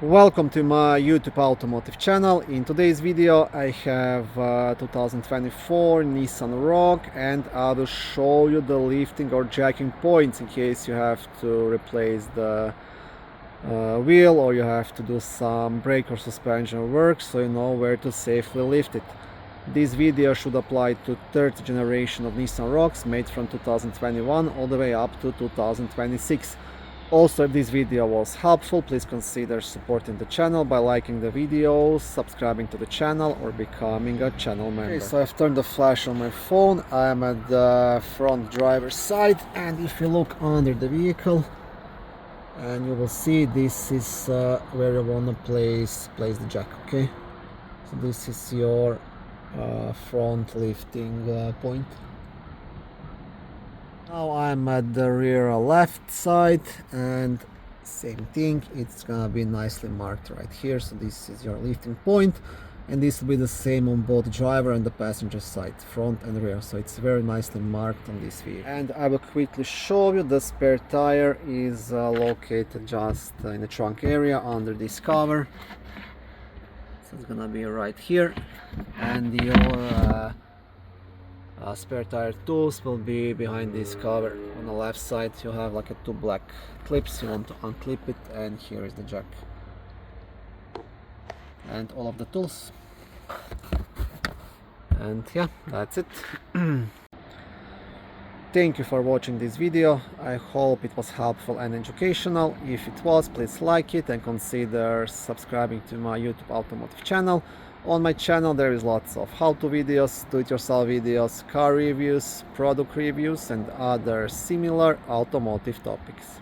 Welcome to my YouTube automotive channel. In today's video I have 2024 Nissan Rogue, and I will show you the lifting or jacking points in case you have to replace the wheel, or you have to do some brake or suspension work, so you know where to safely lift it. This video should apply to third generation of Nissan Rogues made from 2021 all the way up to 2026. Also, if this video was helpful, please consider supporting the channel by liking the video, subscribing to the channel, or becoming a channel member. Okay, so I've turned the flash on my phone. I am at the front driver's side, and if you look under the vehicle, and you will see this is where you want to place the jack. Okay, so this is your front lifting point. Now I'm at the rear left side, and same thing, it's gonna be nicely marked right here. So this is your lifting point, and this will be the same on both driver and the passenger side, front and rear. So it's very nicely marked on this vehicle. And I will quickly show you the spare tire is located just in the trunk area under this cover. So it's gonna be right here, and your spare tire tools will be behind this cover. On the left side you have like two black clips. You want to unclip it, and here is the jack and all of the tools. And yeah, that's it. Thank you for watching this video. I hope it was helpful and educational. If it was, please like it and consider subscribing to my YouTube automotive channel. On my channel there is lots of how-to videos, do-it-yourself videos, car reviews, product reviews, and other similar automotive topics.